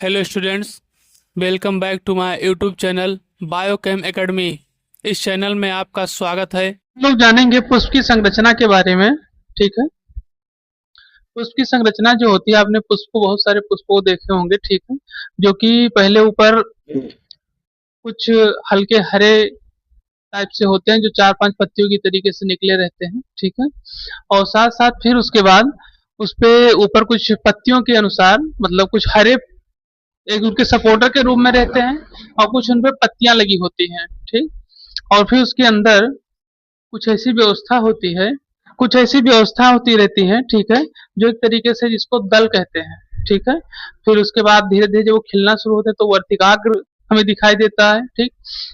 Hello students, welcome back to my YouTube channel Biochem Academy. इस चैनल में आपका स्वागत है। हम लोग जानेंगे पुष्प की संरचना के बारे में। ठीक है। पुष्प की संरचना जो होती है, आपने पुष्प को बहुत सारे पुष्पों को देखे होंगे। ठीक है। जो कि पहले ऊपर कुछ हल्के हरे टाइप से होते हैं, जो चार पांच पत्तियों की तरीके से निकले रहते हैं। ठीक है। और साथ साथ फिर उसके बाद उस पे ऊपर कुछ पत्तियों के अनुसार, मतलब कुछ हरे एक उनके सपोर्टर के रूप में रहते हैं, और कुछ उन पे पत्तियां लगी होती हैं। ठीक। और फिर उसके अंदर कुछ ऐसी व्यवस्था होती है, कुछ ऐसी व्यवस्था होती रहती है। ठीक है। जो एक तरीके से जिसको दल कहते हैं। ठीक है। फिर उसके बाद धीरे धीरे जब वो खिलना शुरू होते हैं तो वर्तिकाग्र हमें दिखाई देता है। ठीक।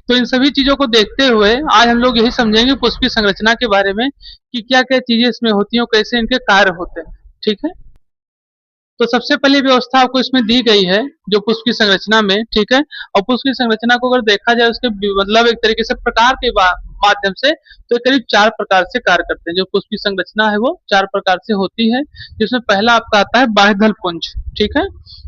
तो इन सभी चीजों को देखते हुए आज हम लोग यही समझेंगे पुष्प की संरचना के बारे में कि क्या क्या चीजें इसमें होती हैं और कैसे इनके कार्य होते हैं। ठीक है। तो सबसे पहली व्यवस्था आपको इसमें दी गई है जो पुष्प की संरचना में। ठीक है। और पुष्प की संरचना को अगर देखा जाए उसके मतलब एक तरीके से प्रकार के माध्यम से, तो ये करीब चार प्रकार से कार्य करते हैं। जो पुष्प की संरचना है वो चार प्रकार से होती है, जिसमें पहला आपका आता है बाह्यदल पुंज। ठीक है।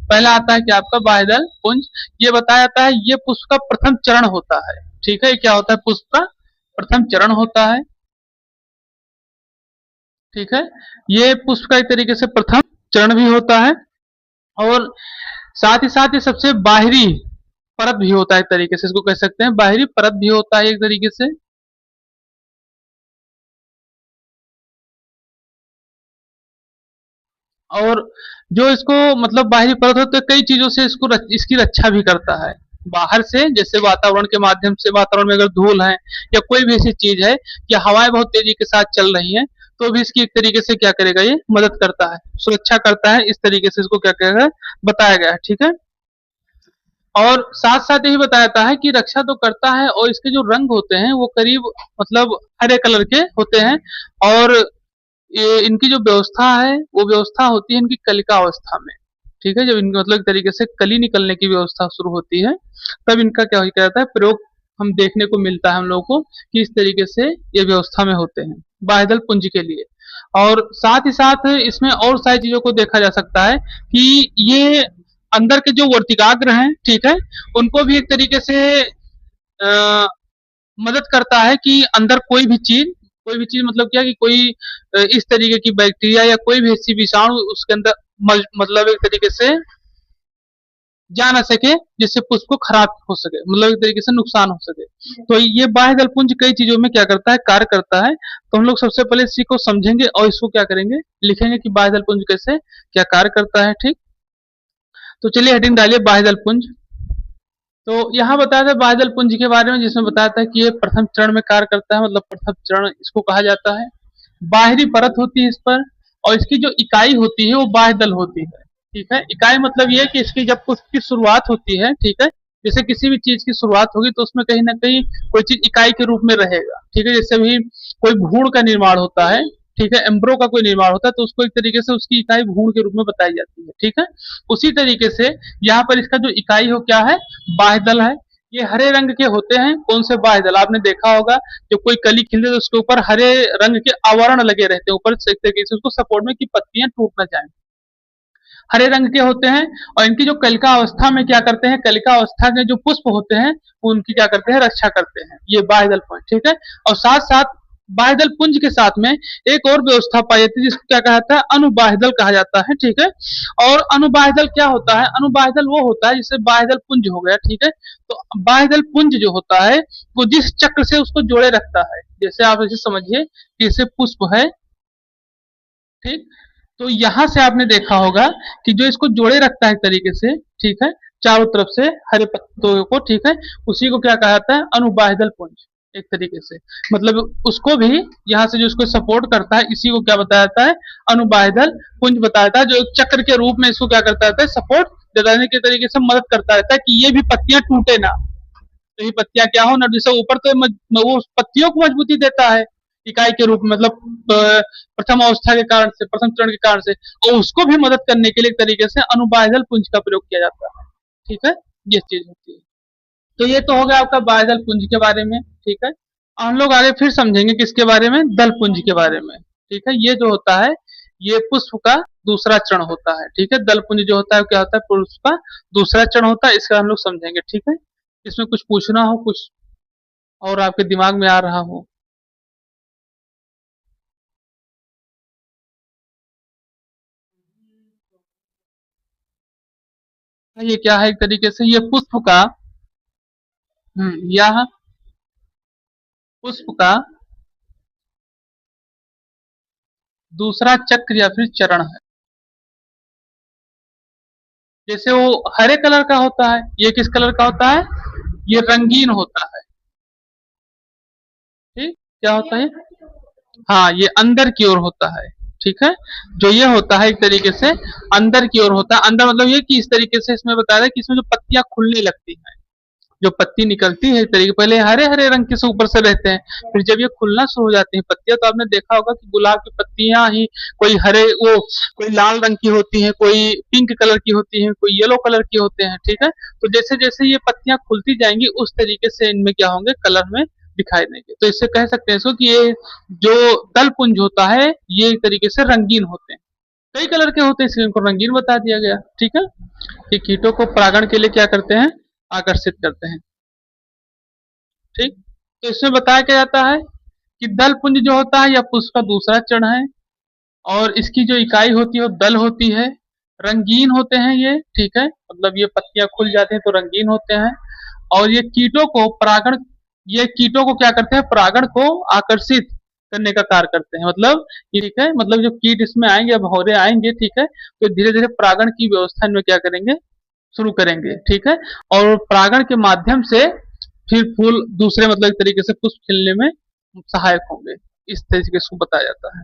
पहला आता है कि आपका बाह्यदल पुंज। ये बताया जाता है ये पुष्प का प्रथम चरण होता है। ठीक है। क्या होता है? पुष्प का प्रथम चरण होता है। ठीक है। ये पुष्प का एक तरीके से प्रथम चरण भी होता है, और साथ ही साथ ये सबसे बाहरी परत भी होता है। एक तरीके से इसको कह सकते हैं, बाहरी परत भी होता है एक तरीके से। और जो इसको मतलब बाहरी परत होता है, कई चीजों से इसकी रक्षा भी करता है। बाहर से, जैसे वातावरण के माध्यम से, वातावरण में अगर धूल है या कोई भी ऐसी चीज है या हवाएं बहुत तेजी के साथ चल रही हैं, तो भी इसकी एक तरीके से क्या करेगा, ये मदद करता है, सुरक्षा करता है। इस तरीके से इसको क्या कहेगा, बताया गया है। ठीक है। और साथ साथ यही बताया जाता है कि रक्षा तो करता है, और इसके जो रंग होते हैं वो करीब मतलब हरे कलर के होते हैं। और ये इनकी जो व्यवस्था है वो व्यवस्था होती है इनकी कलिका अवस्था में। ठीक है। जब इनकी मतलब एक तरीके से कली निकलने की व्यवस्था शुरू होती है, तब इनका क्या जाता है, प्रयोग हम देखने को मिलता है हम लोगों को कि इस तरीके से ये व्यवस्था में होते हैं बाह्यदल पुंज के लिए। और साथ ही साथ इसमें और सारी चीजों को देखा जा सकता है कि ये अंदर के जो वर्तिकाग्र हैं, ठीक है, उनको भी एक तरीके से अ, मदद करता है कि अंदर कोई भी चीज मतलब क्या कि कोई इस तरीके की बैक्टीरिया या कोई भी ऐसी विषाणु उसके अंदर मतलब एक तरीके से जा ना सके, जिससे पुष्प को खराब हो सके, मतलब एक तरीके से नुकसान हो सके। तो ये बाह्य दलपुंज कई चीजों में क्या करता है, कार्य करता है। तो हम लोग सबसे पहले इसी को समझेंगे और इसको क्या करेंगे, लिखेंगे कि बाह्य दलपुंज कैसे क्या कार्य करता है। ठीक। तो चलिए हेडिंग डालिए बाह्य दलपुंज। तो यहाँ बताया था बादल पुंज के बारे में, जिसमें बताया था कि ये प्रथम चरण में कार्य करता है, मतलब प्रथम चरण इसको कहा जाता है। बाहरी परत होती है इस पर, और इसकी जो इकाई होती है वो बाह्य दल होती है। ठीक है। इकाई मतलब ये है कि इसकी जब पुष्प की शुरुआत होती है, ठीक है, जैसे किसी भी चीज की शुरुआत होगी तो उसमें कहीं ना कहीं कोई चीज इकाई के रूप में रहेगा। ठीक है। जैसे भी कोई भ्रूण का निर्माण होता है, ठीक है, एम्ब्रो का कोई निर्माण होता है, तो उसको एक तरीके से उसकी इकाई भ्रूण के रूप में बताई जाती है। ठीक है। उसी तरीके से यहाँ पर इसका जो इकाई हो क्या है, बाह्य दल है। ये हरे रंग के होते हैं। कौन से बाह्य दल? आपने देखा होगा जब कोई कली खिलती है तो उसके ऊपर हरे रंग के आवरण लगे रहते हैं ऊपर से, एक तरीके से उसको सपोर्ट में कि पत्तियां टूट ना जाए, हरे रंग के होते हैं। और इनकी जो कलिका अवस्था में क्या करते हैं, कलिका अवस्था के जो पुष्प होते हैं वो उनकी क्या करते हैं, रक्षा करते हैं। ये बाह्य दल पुंज। ठीक है। और साथ साथ बाह्य दल पुंज के साथ में एक और व्यवस्था पाई जाती है जिसको क्या कहा जाता है, अनुबाह्य दल कहा जाता है। ठीक है। और अनुबाह्य दल क्या होता है? अनुबाह्य दल वो होता है जिससे बाह्य दल पुंज हो गया। ठीक है। तो बाह्य दल पुंज जो होता है वो जिस चक्र से उसको जोड़े रखता है, जैसे आप इसे समझिए कि जैसे पुष्प है, ठीक, तो यहां से आपने देखा होगा कि जो इसको जोड़े रखता है एक तरीके से, ठीक है, चारों तरफ से हरे पत्तों को, ठीक है, उसी को क्या कहा जाता है, अनुबाह्यदल पुंज। एक तरीके से मतलब उसको भी यहाँ से जो इसको सपोर्ट करता है, इसी को क्या बताया जाता है, अनुबाह्यदल पुंज बताया जाता है, जो एक चक्र के रूप में इसको क्या करता रहता है, सपोर्ट देने के तरीके से मदद करता रहता है कि ये भी पत्तियां टूटे ना। तो ये पत्तियां क्या हो ना, जैसे ऊपर तो वो पत्तियों को मजबूती देता है इकाई के रूप में, मतलब प्रथम अवस्था के कारण से, प्रथम चरण के कारण से, और उसको भी मदद करने के लिए एक तरीके से अनुबाह्यदल पुंज का प्रयोग किया जाता है। ठीक है। ये चीज होती है। तो ये तो हो गया आपका बाह्यदल पुंज के बारे में। ठीक है। हम लोग आगे फिर समझेंगे किसके बारे में, दल पुंज के बारे में। ठीक है। ये जो होता है ये पुष्प का दूसरा चरण होता है। ठीक है, दल पुंज जो होता है क्या होता है, पुरुष का दूसरा चरण होता है। इसका हम लोग समझेंगे। ठीक है, इसमें कुछ पूछना हो, कुछ और आपके दिमाग में आ रहा हो। ये क्या है, एक तरीके से ये पुष्प का यह पुष्प का दूसरा चक्र या फिर चरण है। जैसे वो हरे कलर का होता है, ये किस कलर का होता है, ये रंगीन होता है। ठीक, क्या होता है, हाँ ये अंदर की ओर होता है। ठीक है, जो ये होता है एक तरीके से अंदर की ओर होता है। अंदर मतलब ये कि इस तरीके से इसमें बताया है कि इसमें जो पत्तियां खुलने लगती हैं, जो पत्ती निकलती है, एक तरीके पहले हरे हरे रंग के से ऊपर से रहते हैं, फिर जब ये खुलना शुरू हो जाती है पत्तियां, तो आपने देखा होगा कि गुलाब की पत्तियां ही कोई हरे वो कोई लाल रंग की होती हैं, कोई पिंक कलर की होती हैं, कोई येलो कलर की होते हैं। ठीक है, तो जैसे जैसे ये पत्तियां खुलती जाएंगी उस तरीके से इनमें क्या होंगे, कलर में दिखाई देंगे। तो इससे कह सकते हैं इसको कि ये जो दल पुंज होता है ये एक तरीके से रंगीन होते हैं, कई कलर के होते हैं, इसलिए इनको रंगीन बता दिया गया। ठीक है, कि कीटों को परागण के लिए क्या करते हैं, आकर्षित करते हैं। ठीक, तो इसमें बताया क्या जाता है कि दल पुंज जो होता है यह पुष्प का दूसरा चरण है, और इसकी जो इकाई होती है वो दल होती है। रंगीन होते हैं ये। ठीक है, मतलब ये पत्तियां खुल जाती हैं तो रंगीन होते हैं, और ये कीटों को परागण, ये कीटों को क्या करते हैं, परागण को आकर्षित करने का कार्य करते हैं। मतलब ये ठीक है, मतलब जो कीट इसमें आएंगे, अब भौरे आएंगे, ठीक है, तो धीरे धीरे परागण की व्यवस्था इनमें क्या करेंगे, शुरू करेंगे। ठीक है, और परागण के माध्यम से फिर फूल दूसरे मतलब एक तरीके से पुष्प खिलने में सहायक होंगे। इस तरीके से बताया जाता है।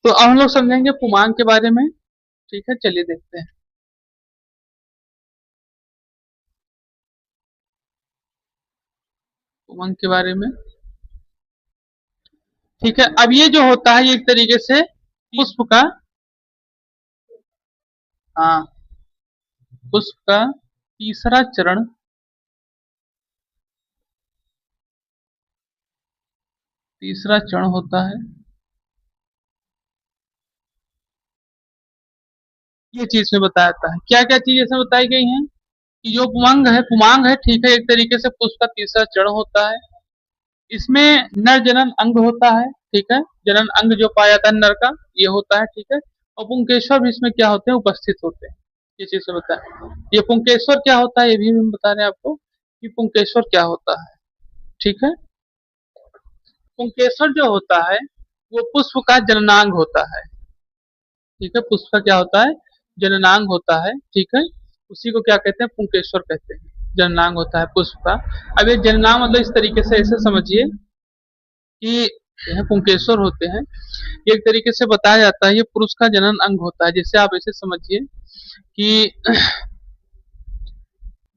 तो अब हम लोग समझेंगे पुमांग के बारे में। ठीक है, चलिए देखते हैं पुमांग के बारे में। ठीक है, अब ये जो होता है ये एक तरीके से पुष्प का, हाँ पुष्प का तीसरा चरण, तीसरा चरण होता है। ये चीज में बताया जाता है, क्या क्या चीज इसमें बताई गई हैं कि जो पुमांग है, ठीक है, एक तरीके से पुष्प का तीसरा चरण होता है। इसमें नर जनन अंग होता है। ठीक है, जनन अंग जो पाया जाता है नर का, ये होता है। ठीक है, और पुंकेश्वर भी इसमें क्या होते हैं, उपस्थित होते हैं। ये चीज से बताया, ये पुंकेश्वर क्या होता है ये भी हम बता रहे हैं आपको कि पुंकेश्वर क्या होता है। ठीक है, पुंकेश्वर जो होता है वो पुष्प का जननांग होता है। ठीक है, पुष्प का क्या होता है, जननांग होता है। ठीक है, उसी को क्या कहते हैं, पुंकेश्वर कहते हैं। जननांग होता है पुष्प का। अब ये जननांग मतलब इस तरीके से ऐसे समझिए कि यह पुंकेश्वर होते हैं, एक तरीके से बताया जाता है ये पुरुष का जनन अंग होता है। जैसे आप ऐसे समझिए कि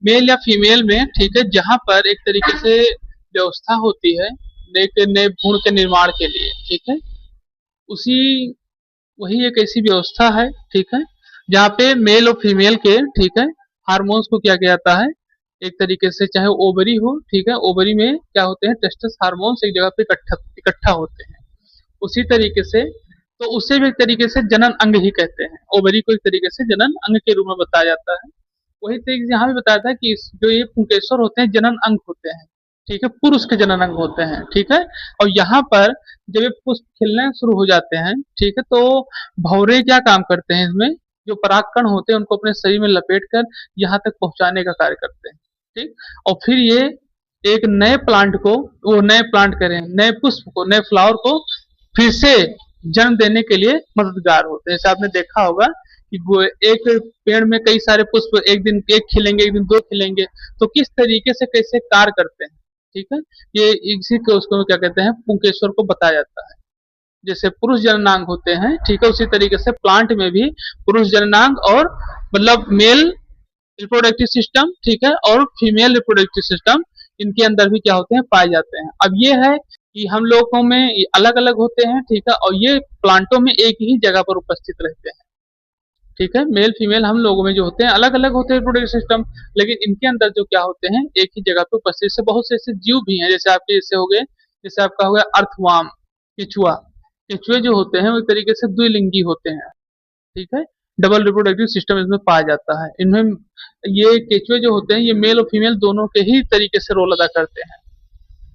मेल या फीमेल में, ठीक है, जहां पर एक तरीके से व्यवस्था होती है एक नए भ्रूण के निर्माण के लिए। ठीक है, उसी वही एक ऐसी व्यवस्था है। ठीक है, जहाँ पे मेल और फीमेल के, ठीक है, हार्मोन्स को क्या किया जाता है, एक तरीके से चाहे ओवरी हो, ठीक है, ओवरी में क्या होते हैं, टेस्टस हार्मोन्स एक जगह पे इकट्ठा इकट्ठा होते हैं। उसी तरीके से तो उसे भी एक तरीके से जनन अंग ही कहते हैं। ओवरी को एक तरीके से जनन अंग के रूप में बताया जाता है। वही तरीके से यहाँ भी बताया था कि जो ये पुंकेश्वर होते हैं जनन अंग होते हैं। ठीक है, पुरुष के जनन अंग होते हैं। ठीक है, और यहाँ पर जब ये पुष्प खिलने शुरू हो जाते हैं, ठीक है, तो भौरे क्या काम करते हैं, इसमें जो परागकण होते हैं उनको अपने शरीर में लपेट कर यहाँ तक पहुंचाने का कार्य करते हैं। ठीक, और फिर ये एक नए प्लांट को, वो नए प्लांट करें, नए पुष्प को, नए फ्लावर को फिर से जन्म देने के लिए मददगार होते हैं। जैसे आपने देखा होगा कि एक पेड़ में कई सारे पुष्प, एक दिन एक खिलेंगे, एक दिन दो खिलेंगे, तो किस तरीके से कैसे कार्य करते हैं। ठीक है, ये इसी को उसको क्या कहते हैं, पुंकेश्वर को बताया जाता है। जैसे पुरुष जननांग होते हैं, ठीक है, उसी तरीके से प्लांट में भी पुरुष जननांग और मतलब मेल रिप्रोडक्टिव सिस्टम, ठीक है, और फीमेल रिप्रोडक्टिव सिस्टम इनके अंदर भी क्या होते हैं, पाए जाते हैं। अब ये है कि हम लोगों में अलग अलग होते हैं, ठीक है, और ये प्लांटों में एक ही जगह पर उपस्थित रहते हैं। ठीक है, मेल फीमेल हम लोगों में जो होते हैं अलग अलग होते हैं रिप्रोडक्टिव सिस्टम, लेकिन इनके अंदर जो क्या होते हैं, एक ही जगह पे उपस्थित से बहुत से ऐसे जीव भी हैं। जैसे आपके जैसे हो गए, जैसे आपका हो गया अर्थवाम, केचुआ। केचुए जो होते हैं वो एक तरीके से द्विलिंगी होते हैं। ठीक है। डबल रिप्रोडक्टिव सिस्टम इसमें पाया जाता है। इनमें ये केचुए जो होते हैं ये मेल और फीमेल दोनों के ही तरीके से रोल अदा करते हैं,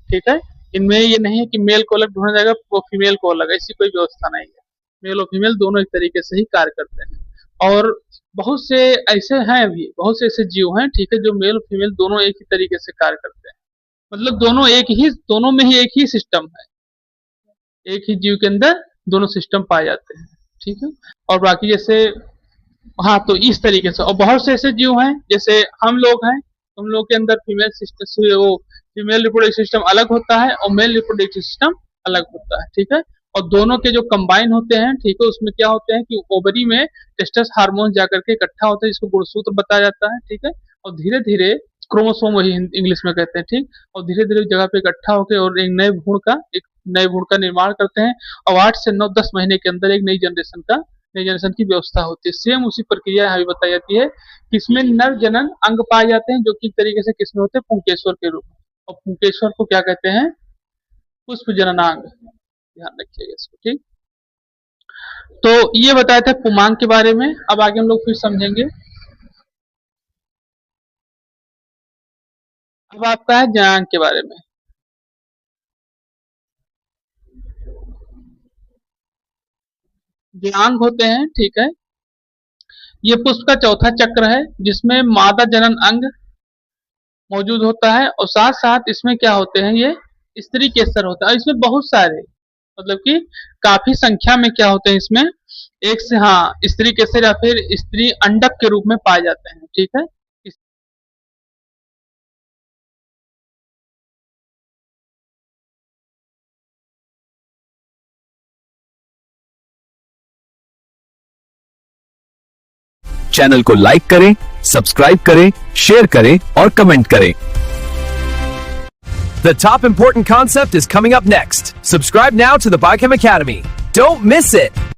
ठीक है। इनमें ये नहीं है कि मेल को अलग ढूंढा जाएगा वो फीमेल को अलग, ऐसी कोई व्यवस्था नहीं है। मेल और फीमेल दोनों एक तरीके से ही कार्य करते हैं। और बहुत से ऐसे हैं, भी बहुत से ऐसे जीव हैं, ठीक है, जो मेल और फीमेल दोनों एक ही तरीके से कार्य करते हैं। मतलब दोनों में ही एक ही सिस्टम है, एक ही जीव के अंदर दोनों सिस्टम पाए जाते हैं, ठीक है। और बाकी जैसे हाँ, तो इस तरीके से और बहुत से ऐसे जीव हैं जैसे हम लोग हैं, हम लोग के अंदर फीमेल सिस्टम से वो फीमेल रिप्रोडक्टिव सिस्टम अलग होता है और मेल रिप्रोडक्टिव सिस्टम अलग होता है, ठीक है। और दोनों के जो कंबाइन होते हैं, ठीक है, उसमें क्या होते हैं कि ओवरी में टेस्टस हार्मोन जाकर के इकट्ठा होते हैं, जिसको गुणसूत्र बताया जाता है, ठीक है। और धीरे धीरे क्रोमोसोम वही इंग्लिश में कहते हैं, ठीक। और धीरे धीरे जगह पे इकट्ठा होकर और एक नए भ्रूण का निर्माण करते हैं और 8 से 9-10 महीने के अंदर एक नई जनरेशन की व्यवस्था होती है। सेम उसी प्रक्रिया यहाँ भी बताई जाती है कि इसमें नर जनन अंग पाए जाते हैं, जो कि एक तरीके से किसमें होते हैं, पुंकेश्वर के रूप में। और पुंकेश्वर को क्या कहते हैं, पुष्प जननांग। ध्यान रखिएगा इसको, ठीक। तो ये बताया था पुमांग के बारे में। अब आगे हम लोग फिर समझेंगे। अब आपका है जनांग के बारे में। जनांग होते हैं, ठीक है, ये पुष्प का चौथा चक्र है जिसमें मादा जनन अंग मौजूद होता है और साथ साथ इसमें क्या होते हैं, ये स्त्री केसर होता है। इसमें बहुत सारे मतलब कि काफी संख्या में क्या होते हैं इसमें, एक से हाँ स्त्री केसर या फिर स्त्री अंडक के रूप में पाए जाते हैं, ठीक है। चैनल को लाइक करें, सब्सक्राइब करें, शेयर करें और कमेंट करें। The top important concept is coming up next. Subscribe now to the Biochem Academy. Don't miss it.